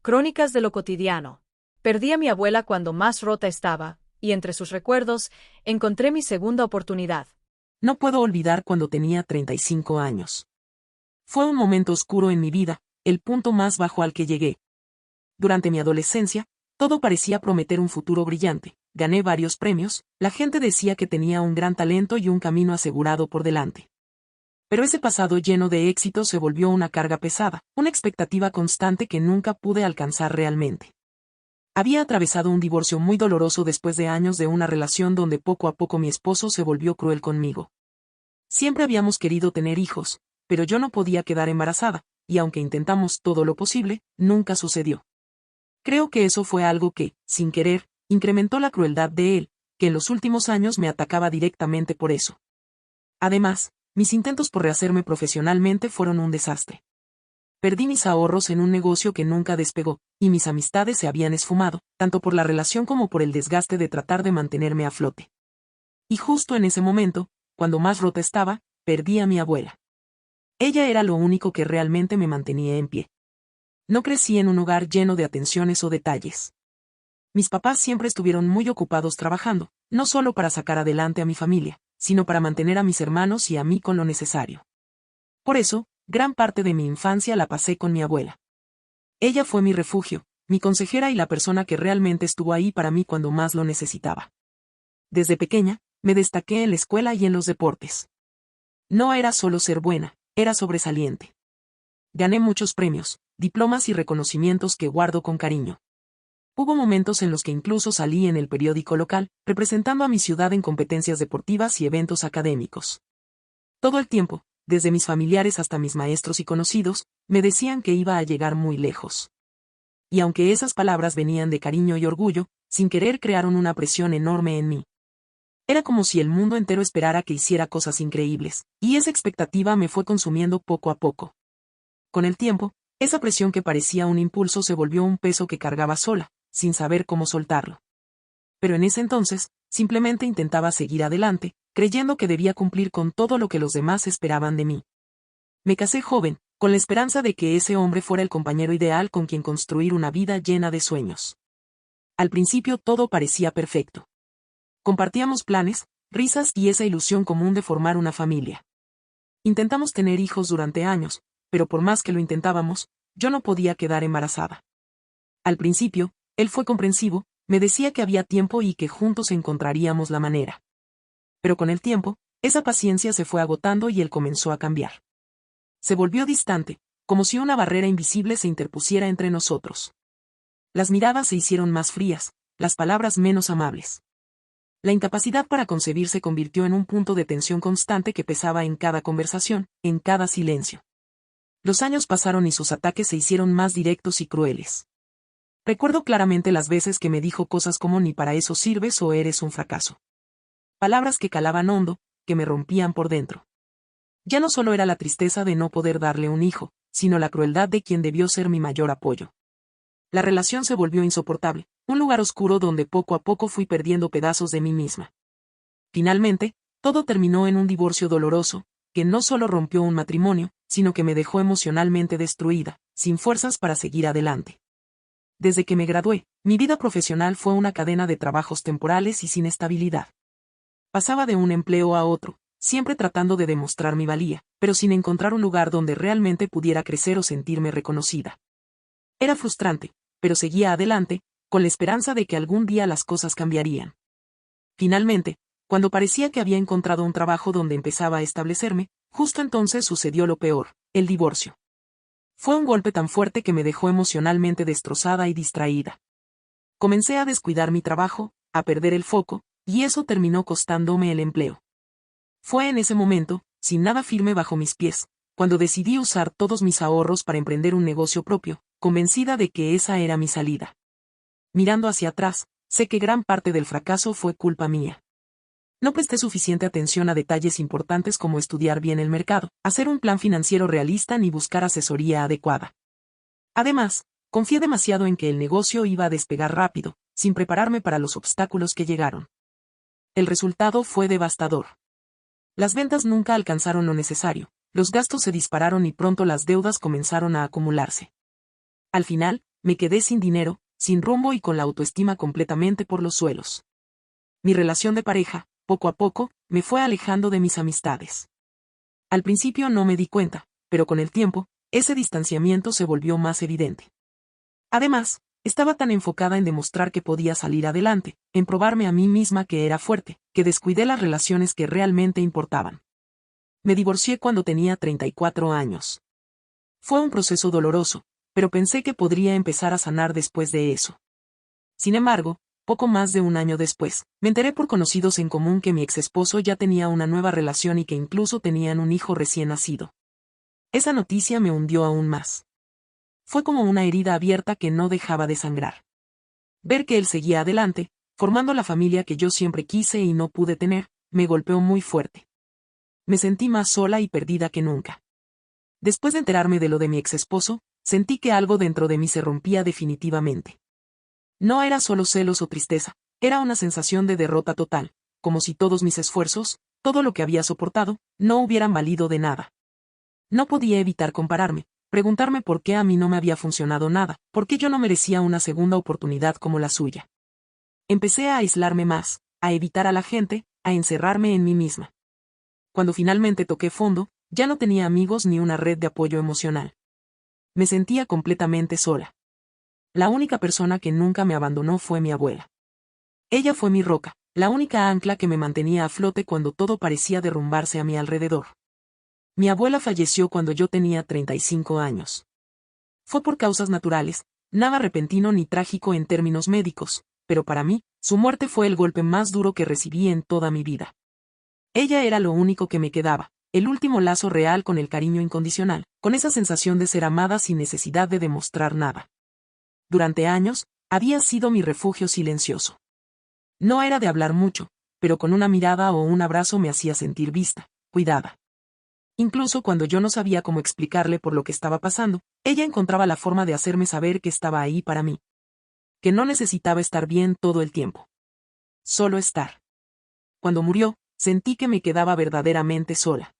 Crónicas de lo cotidiano. Perdí a mi abuela cuando más rota estaba, y entre sus recuerdos, encontré mi segunda oportunidad. No puedo olvidar cuando tenía 35 años. Fue un momento oscuro en mi vida, el punto más bajo al que llegué. Durante mi adolescencia, todo parecía prometer un futuro brillante. Gané varios premios, la gente decía que tenía un gran talento y un camino asegurado por delante. Pero ese pasado lleno de éxito se volvió una carga pesada, una expectativa constante que nunca pude alcanzar realmente. Había atravesado un divorcio muy doloroso después de años de una relación donde poco a poco mi esposo se volvió cruel conmigo. Siempre habíamos querido tener hijos, pero yo no podía quedar embarazada, y aunque intentamos todo lo posible, nunca sucedió. Creo que eso fue algo que, sin querer, incrementó la crueldad de él, que en los últimos años me atacaba directamente por eso. Además, mis intentos por rehacerme profesionalmente fueron un desastre. Perdí mis ahorros en un negocio que nunca despegó, y mis amistades se habían esfumado, tanto por la relación como por el desgaste de tratar de mantenerme a flote. Y justo en ese momento, cuando más rota estaba, perdí a mi abuela. Ella era lo único que realmente me mantenía en pie. No crecí en un hogar lleno de atenciones o detalles. Mis papás siempre estuvieron muy ocupados trabajando, no solo para sacar adelante a mi familia, sino para mantener a mis hermanos y a mí con lo necesario. Por eso, gran parte de mi infancia la pasé con mi abuela. Ella fue mi refugio, mi consejera y la persona que realmente estuvo ahí para mí cuando más lo necesitaba. Desde pequeña, me destaqué en la escuela y en los deportes. No era solo ser buena, era sobresaliente. Gané muchos premios, diplomas y reconocimientos que guardo con cariño. Hubo momentos en los que incluso salí en el periódico local, representando a mi ciudad en competencias deportivas y eventos académicos. Todo el tiempo, desde mis familiares hasta mis maestros y conocidos, me decían que iba a llegar muy lejos. Y aunque esas palabras venían de cariño y orgullo, sin querer crearon una presión enorme en mí. Era como si el mundo entero esperara que hiciera cosas increíbles, y esa expectativa me fue consumiendo poco a poco. Con el tiempo, esa presión que parecía un impulso se volvió un peso que cargaba sola, sin saber cómo soltarlo. Pero en ese entonces, simplemente intentaba seguir adelante, creyendo que debía cumplir con todo lo que los demás esperaban de mí. Me casé joven, con la esperanza de que ese hombre fuera el compañero ideal con quien construir una vida llena de sueños. Al principio todo parecía perfecto. Compartíamos planes, risas y esa ilusión común de formar una familia. Intentamos tener hijos durante años, pero por más que lo intentábamos, yo no podía quedar embarazada. Al principio, él fue comprensivo, me decía que había tiempo y que juntos encontraríamos la manera. Pero con el tiempo, esa paciencia se fue agotando y él comenzó a cambiar. Se volvió distante, como si una barrera invisible se interpusiera entre nosotros. Las miradas se hicieron más frías, las palabras menos amables. La incapacidad para concebir se convirtió en un punto de tensión constante que pesaba en cada conversación, en cada silencio. Los años pasaron y sus ataques se hicieron más directos y crueles. Recuerdo claramente las veces que me dijo cosas como ni para eso sirves o eres un fracaso. Palabras que calaban hondo, que me rompían por dentro. Ya no solo era la tristeza de no poder darle un hijo, sino la crueldad de quien debió ser mi mayor apoyo. La relación se volvió insoportable, un lugar oscuro donde poco a poco fui perdiendo pedazos de mí misma. Finalmente, todo terminó en un divorcio doloroso, que no solo rompió un matrimonio, sino que me dejó emocionalmente destruida, sin fuerzas para seguir adelante. Desde que me gradué, mi vida profesional fue una cadena de trabajos temporales y sin estabilidad. Pasaba de un empleo a otro, siempre tratando de demostrar mi valía, pero sin encontrar un lugar donde realmente pudiera crecer o sentirme reconocida. Era frustrante, pero seguía adelante, con la esperanza de que algún día las cosas cambiarían. Finalmente, cuando parecía que había encontrado un trabajo donde empezaba a establecerme, justo entonces sucedió lo peor, el divorcio. Fue un golpe tan fuerte que me dejó emocionalmente destrozada y distraída. Comencé a descuidar mi trabajo, a perder el foco, y eso terminó costándome el empleo. Fue en ese momento, sin nada firme bajo mis pies, cuando decidí usar todos mis ahorros para emprender un negocio propio, convencida de que esa era mi salida. Mirando hacia atrás, sé que gran parte del fracaso fue culpa mía. No presté suficiente atención a detalles importantes como estudiar bien el mercado, hacer un plan financiero realista ni buscar asesoría adecuada. Además, confié demasiado en que el negocio iba a despegar rápido, sin prepararme para los obstáculos que llegaron. El resultado fue devastador. Las ventas nunca alcanzaron lo necesario, los gastos se dispararon y pronto las deudas comenzaron a acumularse. Al final, me quedé sin dinero, sin rumbo y con la autoestima completamente por los suelos. Mi relación de pareja, poco a poco, me fue alejando de mis amistades. Al principio no me di cuenta, pero con el tiempo, ese distanciamiento se volvió más evidente. Además, estaba tan enfocada en demostrar que podía salir adelante, en probarme a mí misma que era fuerte, que descuidé las relaciones que realmente importaban. Me divorcié cuando tenía 34 años. Fue un proceso doloroso, pero pensé que podría empezar a sanar después de eso. Sin embargo, poco más de un año después, me enteré por conocidos en común que mi exesposo ya tenía una nueva relación y que incluso tenían un hijo recién nacido. Esa noticia me hundió aún más. Fue como una herida abierta que no dejaba de sangrar. Ver que él seguía adelante, formando la familia que yo siempre quise y no pude tener, me golpeó muy fuerte. Me sentí más sola y perdida que nunca. Después de enterarme de lo de mi exesposo, sentí que algo dentro de mí se rompía definitivamente. No era solo celos o tristeza, era una sensación de derrota total, como si todos mis esfuerzos, todo lo que había soportado, no hubieran valido de nada. No podía evitar compararme, preguntarme por qué a mí no me había funcionado nada, por qué yo no merecía una segunda oportunidad como la suya. Empecé a aislarme más, a evitar a la gente, a encerrarme en mí misma. Cuando finalmente toqué fondo, ya no tenía amigos ni una red de apoyo emocional. Me sentía completamente sola. La única persona que nunca me abandonó fue mi abuela. Ella fue mi roca, la única ancla que me mantenía a flote cuando todo parecía derrumbarse a mi alrededor. Mi abuela falleció cuando yo tenía 35 años. Fue por causas naturales, nada repentino ni trágico en términos médicos, pero para mí, su muerte fue el golpe más duro que recibí en toda mi vida. Ella era lo único que me quedaba, el último lazo real con el cariño incondicional, con esa sensación de ser amada sin necesidad de demostrar nada. Durante años, había sido mi refugio silencioso. No era de hablar mucho, pero con una mirada o un abrazo me hacía sentir vista, cuidada. Incluso cuando yo no sabía cómo explicarle por lo que estaba pasando, ella encontraba la forma de hacerme saber que estaba ahí para mí. Que no necesitaba estar bien todo el tiempo. Solo estar. Cuando murió, sentí que me quedaba verdaderamente sola.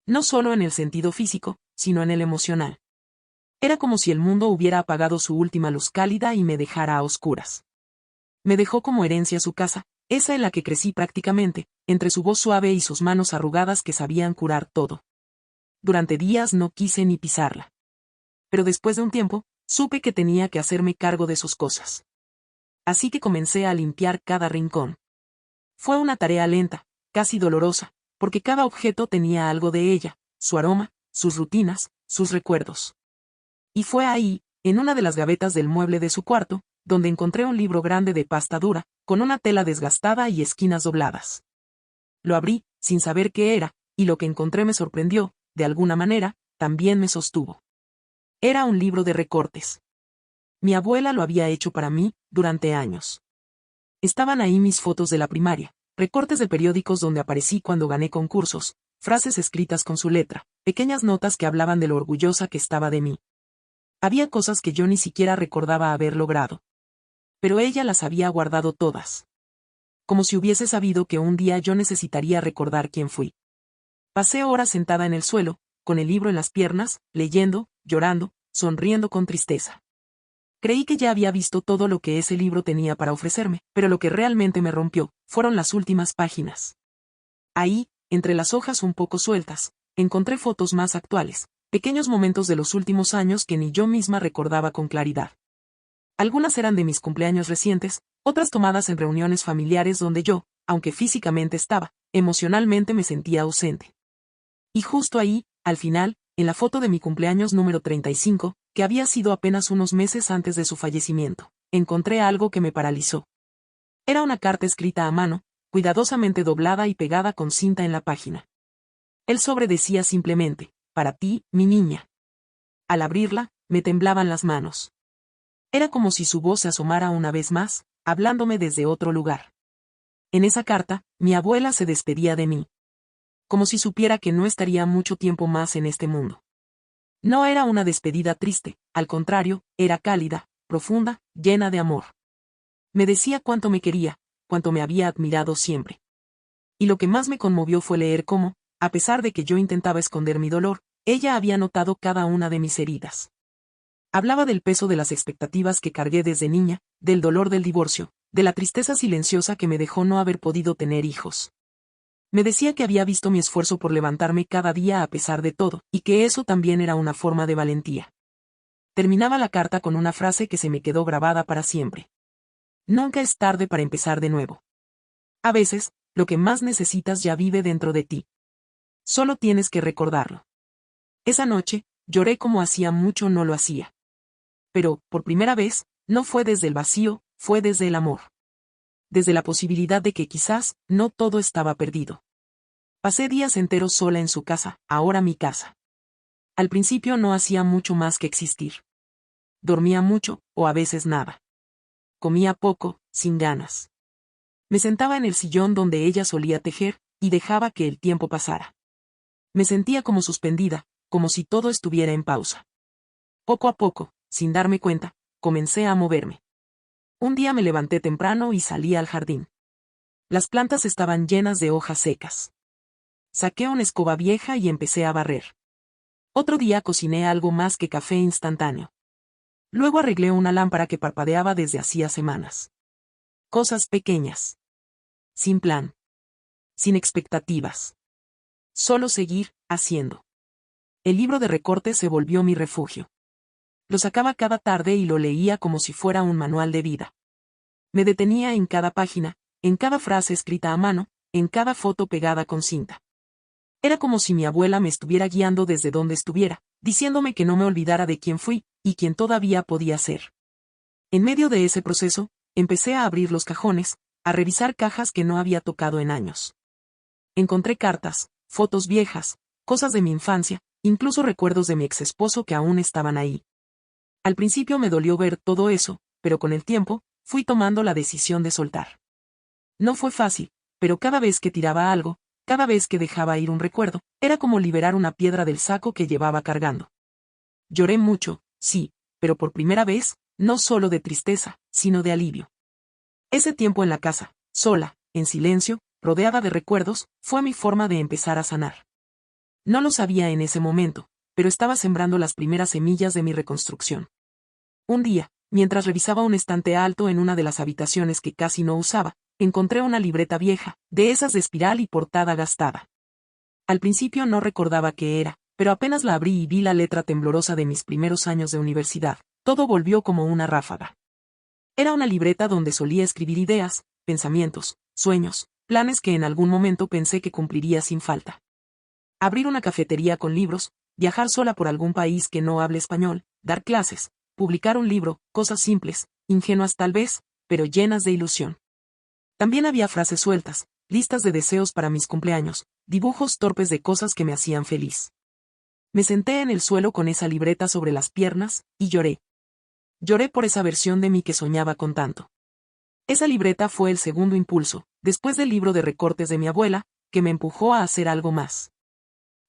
No solo en el sentido físico, sino en el emocional. Era como si el mundo hubiera apagado su última luz cálida y me dejara a oscuras. Me dejó como herencia su casa, esa en la que crecí prácticamente, entre su voz suave y sus manos arrugadas que sabían curar todo. Durante días no quise ni pisarla. Pero después de un tiempo, supe que tenía que hacerme cargo de sus cosas. Así que comencé a limpiar cada rincón. Fue una tarea lenta, casi dolorosa, porque cada objeto tenía algo de ella, su aroma, sus rutinas, sus recuerdos. Y fue ahí, en una de las gavetas del mueble de su cuarto, donde encontré un libro grande de pasta dura, con una tela desgastada y esquinas dobladas. Lo abrí, sin saber qué era, y lo que encontré me sorprendió, de alguna manera, también me sostuvo. Era un libro de recortes. Mi abuela lo había hecho para mí, durante años. Estaban ahí mis fotos de la primaria, recortes de periódicos donde aparecí cuando gané concursos, frases escritas con su letra, pequeñas notas que hablaban de lo orgullosa que estaba de mí. Había cosas que yo ni siquiera recordaba haber logrado. Pero ella las había guardado todas. Como si hubiese sabido que un día yo necesitaría recordar quién fui. Pasé horas sentada en el suelo, con el libro en las piernas, leyendo, llorando, sonriendo con tristeza. Creí que ya había visto todo lo que ese libro tenía para ofrecerme, pero lo que realmente me rompió, fueron las últimas páginas. Ahí, entre las hojas un poco sueltas, encontré fotos más actuales, pequeños momentos de los últimos años que ni yo misma recordaba con claridad. Algunas eran de mis cumpleaños recientes, otras tomadas en reuniones familiares donde yo, aunque físicamente estaba, emocionalmente me sentía ausente. Y justo ahí, al final, en la foto de mi cumpleaños número 35, que había sido apenas unos meses antes de su fallecimiento, encontré algo que me paralizó. Era una carta escrita a mano, cuidadosamente doblada y pegada con cinta en la página. El sobre decía simplemente, para ti, mi niña. Al abrirla, me temblaban las manos. Era como si su voz se asomara una vez más, hablándome desde otro lugar. En esa carta, mi abuela se despedía de mí. Como si supiera que no estaría mucho tiempo más en este mundo. No era una despedida triste, al contrario, era cálida, profunda, llena de amor. Me decía cuánto me quería, cuánto me había admirado siempre. Y lo que más me conmovió fue leer cómo, a pesar de que yo intentaba esconder mi dolor, ella había notado cada una de mis heridas. Hablaba del peso de las expectativas que cargué desde niña, del dolor del divorcio, de la tristeza silenciosa que me dejó no haber podido tener hijos. Me decía que había visto mi esfuerzo por levantarme cada día a pesar de todo, y que eso también era una forma de valentía. Terminaba la carta con una frase que se me quedó grabada para siempre. Nunca es tarde para empezar de nuevo. A veces, lo que más necesitas ya vive dentro de ti. Solo tienes que recordarlo. Esa noche, lloré como hacía mucho no lo hacía. Pero, por primera vez, no fue desde el vacío, fue desde el amor. Desde la posibilidad de que quizás, no todo estaba perdido. Pasé días enteros sola en su casa, ahora mi casa. Al principio no hacía mucho más que existir. Dormía mucho, o a veces nada. Comía poco, sin ganas. Me sentaba en el sillón donde ella solía tejer, y dejaba que el tiempo pasara. Me sentía como suspendida, como si todo estuviera en pausa. Poco a poco, sin darme cuenta, comencé a moverme. Un día me levanté temprano y salí al jardín. Las plantas estaban llenas de hojas secas. Saqué una escoba vieja y empecé a barrer. Otro día cociné algo más que café instantáneo. Luego arreglé una lámpara que parpadeaba desde hacía semanas. Cosas pequeñas. Sin plan. Sin expectativas. Solo seguir, haciendo. El libro de recortes se volvió mi refugio. Lo sacaba cada tarde y lo leía como si fuera un manual de vida. Me detenía en cada página, en cada frase escrita a mano, en cada foto pegada con cinta. Era como si mi abuela me estuviera guiando desde donde estuviera, diciéndome que no me olvidara de quién fui, y quién todavía podía ser. En medio de ese proceso, empecé a abrir los cajones, a revisar cajas que no había tocado en años. Encontré cartas, fotos viejas, cosas de mi infancia, incluso recuerdos de mi exesposo que aún estaban ahí. Al principio me dolió ver todo eso, pero con el tiempo, fui tomando la decisión de soltar. No fue fácil, pero cada vez que tiraba algo, cada vez que dejaba ir un recuerdo, era como liberar una piedra del saco que llevaba cargando. Lloré mucho, sí, pero por primera vez, no solo de tristeza, sino de alivio. Ese tiempo en la casa, sola, en silencio, rodeada de recuerdos, fue mi forma de empezar a sanar. No lo sabía en ese momento, pero estaba sembrando las primeras semillas de mi reconstrucción. Un día, mientras revisaba un estante alto en una de las habitaciones que casi no usaba, encontré una libreta vieja, de esas de espiral y portada gastada. Al principio no recordaba qué era, pero apenas la abrí y vi la letra temblorosa de mis primeros años de universidad, todo volvió como una ráfaga. Era una libreta donde solía escribir ideas, pensamientos, sueños, planes que en algún momento pensé que cumpliría sin falta. Abrir una cafetería con libros, viajar sola por algún país que no hable español, dar clases, publicar un libro, cosas simples, ingenuas tal vez, pero llenas de ilusión. También había frases sueltas, listas de deseos para mis cumpleaños, dibujos torpes de cosas que me hacían feliz. Me senté en el suelo con esa libreta sobre las piernas, y lloré. Lloré por esa versión de mí que soñaba con tanto. Esa libreta fue el segundo impulso, después del libro de recortes de mi abuela, que me empujó a hacer algo más.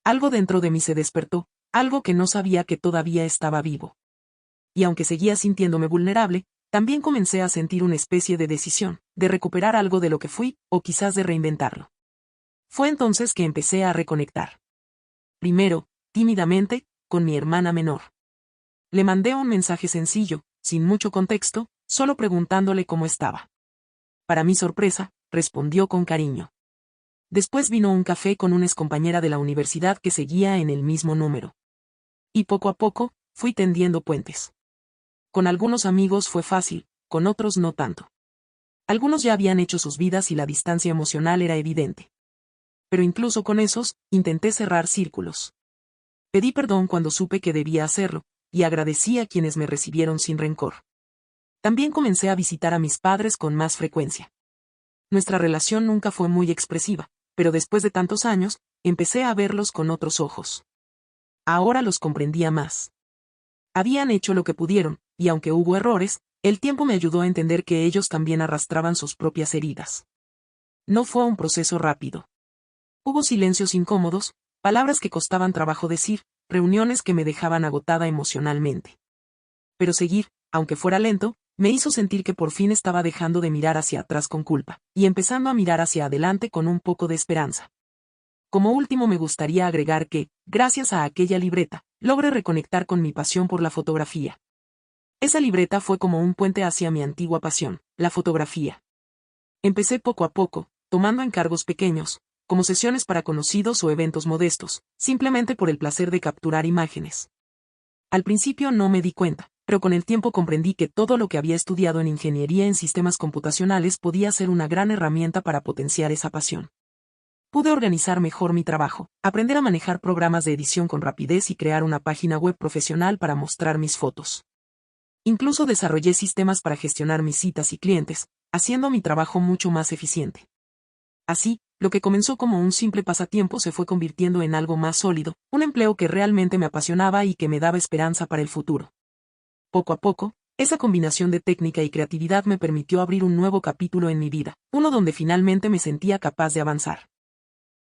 Algo dentro de mí se despertó, algo que no sabía que todavía estaba vivo. Y aunque seguía sintiéndome vulnerable, también comencé a sentir una especie de decisión, de recuperar algo de lo que fui, o quizás de reinventarlo. Fue entonces que empecé a reconectar. Primero, tímidamente, con mi hermana menor. Le mandé un mensaje sencillo, sin mucho contexto, solo preguntándole cómo estaba. Para mi sorpresa, respondió con cariño. Después vino un café con una excompañera de la universidad que seguía en el mismo número. Y poco a poco, fui tendiendo puentes. Con algunos amigos fue fácil, con otros no tanto. Algunos ya habían hecho sus vidas y la distancia emocional era evidente. Pero incluso con esos, intenté cerrar círculos. Pedí perdón cuando supe que debía hacerlo, y agradecí a quienes me recibieron sin rencor. También comencé a visitar a mis padres con más frecuencia. Nuestra relación nunca fue muy expresiva, pero después de tantos años, empecé a verlos con otros ojos. Ahora los comprendía más. Habían hecho lo que pudieron, y aunque hubo errores, el tiempo me ayudó a entender que ellos también arrastraban sus propias heridas. No fue un proceso rápido. Hubo silencios incómodos, palabras que costaban trabajo decir, reuniones que me dejaban agotada emocionalmente. Pero seguir, aunque fuera lento, me hizo sentir que por fin estaba dejando de mirar hacia atrás con culpa, y empezando a mirar hacia adelante con un poco de esperanza. Como último me gustaría agregar que, gracias a aquella libreta, logré reconectar con mi pasión por la fotografía. Esa libreta fue como un puente hacia mi antigua pasión, la fotografía. Empecé poco a poco, tomando encargos pequeños, como sesiones para conocidos o eventos modestos, simplemente por el placer de capturar imágenes. Al principio no me di cuenta, pero con el tiempo comprendí que todo lo que había estudiado en ingeniería en sistemas computacionales podía ser una gran herramienta para potenciar esa pasión. Pude organizar mejor mi trabajo, aprender a manejar programas de edición con rapidez y crear una página web profesional para mostrar mis fotos. Incluso desarrollé sistemas para gestionar mis citas y clientes, haciendo mi trabajo mucho más eficiente. Así, lo que comenzó como un simple pasatiempo se fue convirtiendo en algo más sólido, un empleo que realmente me apasionaba y que me daba esperanza para el futuro. Poco a poco, esa combinación de técnica y creatividad me permitió abrir un nuevo capítulo en mi vida, uno donde finalmente me sentía capaz de avanzar.